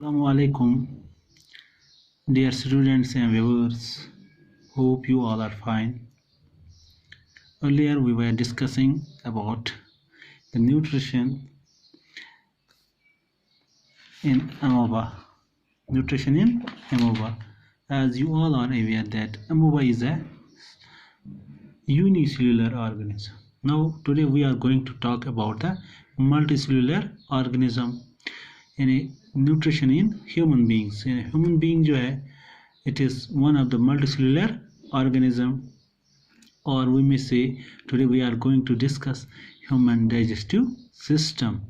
Assalamu alaikum, dear students and viewers. Hope you all are fine. Earlier we were discussing about the nutrition in amoeba. Nutrition in amoeba. As you all are aware that amoeba is a unicellular organism. Now today we are going to talk about the multicellular organism in a nutrition in human beings. In a human being जो है, it is one of the multicellular organism, or we may say today we are going to discuss human digestive system.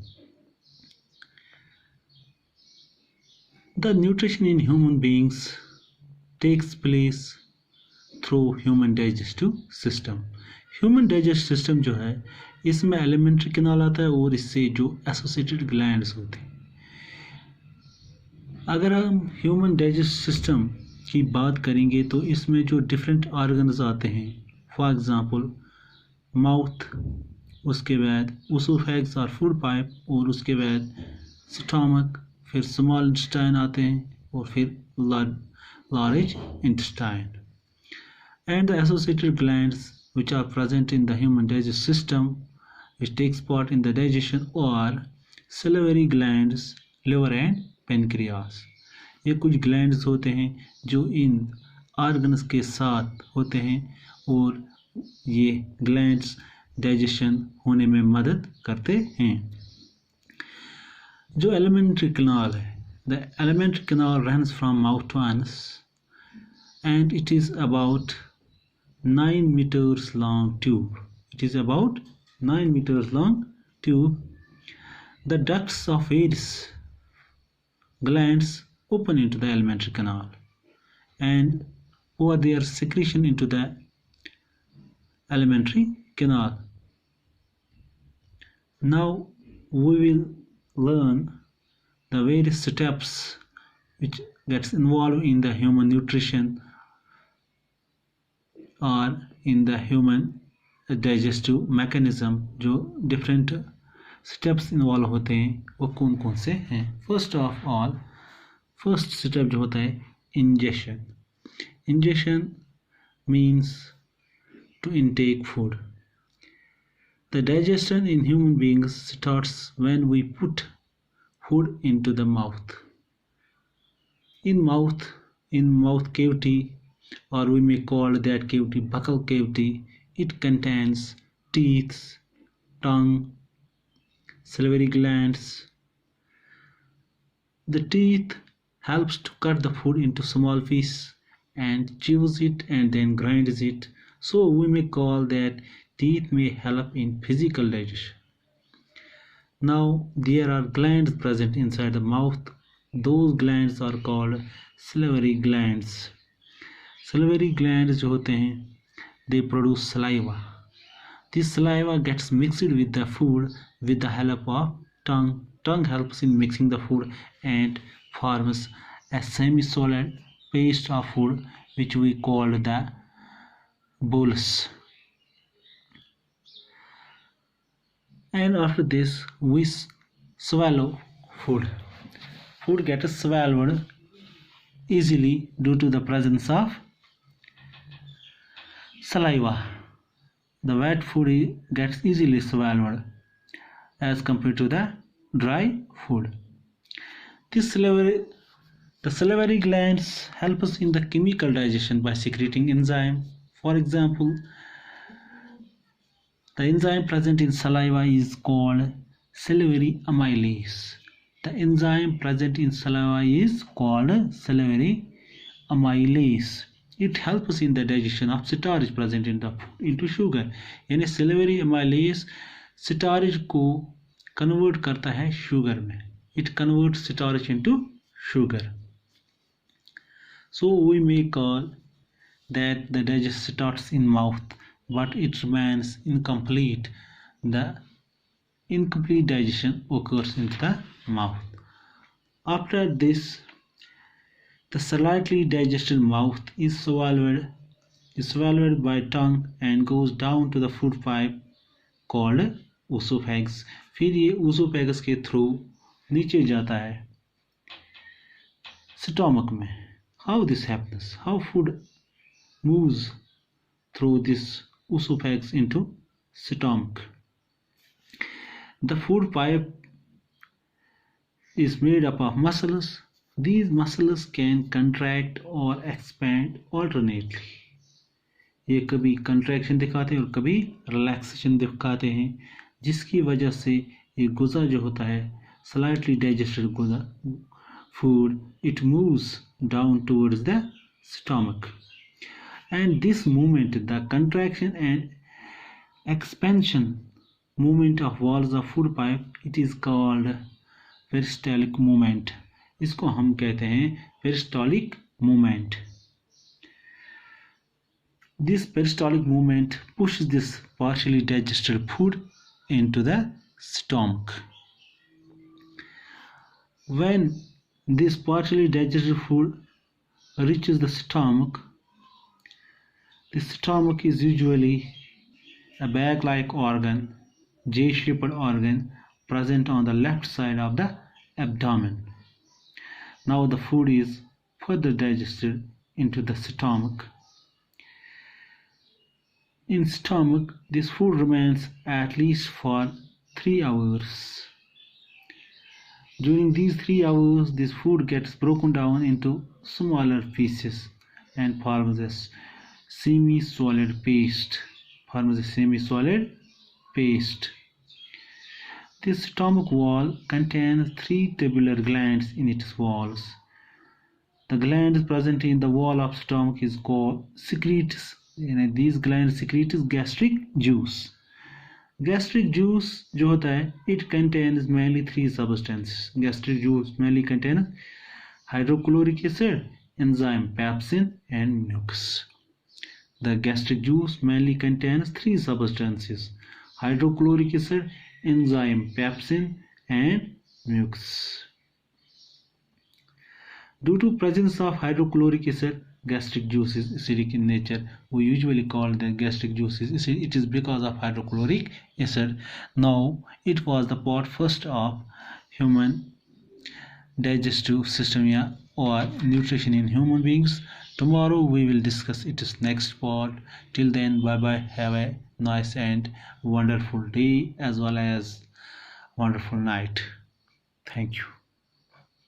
The nutrition in human beings takes place through human digestive system. Human digestive system जो है, इसमें alimentary canal आता है और इससे जो associated glands होते हैं. अगर हम ह्यूमन डाइजेस्टिव सिस्टम की बात करेंगे तो इसमें जो डिफरेंट ऑर्गन्स आते हैं, फॉर एग्जांपल माउथ, उसके बाद उसोफेगस और फूड पाइप, और उसके बाद स्टमक, फिर स्मॉल इंटेस्टाइन आते हैं, और फिर large intestine. And the associated glands which are present in the human digestive system which takes part in the digestion are salivary glands, liver and pancreas. ये कुछ ग्लैंड्स होते हैं जो इन ऑर्गन्स के साथ होते हैं और ये ग्लैंड्स डाइजेशन होने में मदद करते हैं. जो एलिमेंट्री कैनाल है, the alimentary canal runs from mouth to anus and it is about 9 meters long tube. It is about 9 meters long tube. The ducts of various glands open into the alimentary canal and pour their secretion into the alimentary canal. Now we will learn the various steps which gets involved in the human nutrition or in the human digestive mechanism. जो different steps involve होते हैं वो कौन कौन से हैं. First of all, first step जो होता है ingestion. Ingestion means to intake food. The digestion in human beings starts when we put food into the mouth. In mouth cavity, or we may call that cavity buccal cavity, it contains teeth, tongue, salivary glands. The teeth helps to cut the food into small pieces and chews it and then grinds it. So we may call that teeth may help in physical digestion. Now there are glands present inside the mouth. Those glands are called salivary glands. Salivary glands जो होते हैं, they produce saliva. This saliva gets mixed with the food with the help of tongue. Tongue helps in mixing the food and forms a semi-solid paste of food which we call the bolus. And after this we swallow food. Food gets swallowed easily due to the presence of saliva. The wet food gets easily swallowed as compared to the dry food. The salivary glands help us in the chemical digestion by secreting enzyme. For example, the enzyme present in saliva is called salivary amylase. The enzyme present in saliva is called salivary amylase. It helps in the digestion of starch present in the food into sugar. यानी salivary amylase starch को convert करता है sugar में. It converts starch into sugar. So we may call that the digestion starts in mouth, but it remains incomplete. The incomplete digestion occurs in the mouth. After this, the slightly digested mouth is swallowed by tongue and goes down to the food pipe called esophagus. फिर ये esophagus के through नीचे जाता है stomach में. How this happens? How food moves through this esophagus into stomach? The food pipe is made up of muscles. These muscles can contract or expand alternately. ये कभी contraction दिखाते हैं और कभी relaxation दिखाते हैं, जिसकी वजह से ये गुदा जो होता है slightly digested गुदा food, it moves down towards the stomach. And this movement, the contraction and expansion movement of walls of food pipe, it is called peristaltic movement. इसको हम कहते हैं peristaltic movement. This peristaltic movement pushes this partially digested food into the stomach. When this partially digested food reaches the stomach is usually a bag-like organ, J-shaped organ present on the left side of the abdomen. Now the food is further digested into the stomach. In stomach, this food remains at least for 3 hours. During these 3 hours, this food gets broken down into smaller pieces and forms a semi-solid paste. This stomach wall contains 3 tubular glands in its walls. The glands present in the wall of stomach is called secretes. These glands secrete gastric juice. Gastric juice जो होता है, it contains mainly 3 substances. Gastric juice mainly contains hydrochloric acid, enzyme pepsin, and mucus. The gastric juice mainly contains 3 substances: hydrochloric acid, enzyme pepsin, and mucus. Due to presence of hydrochloric acid, gastric juice is acidic in nature. We usually call the gastric juice is acidic. It is because of hydrochloric acid. Now, it was the part first of human digestive system or nutrition in human beings. Tomorrow we will discuss its next part. Till then, bye bye. Have a nice and wonderful day as well as wonderful night. Thank you.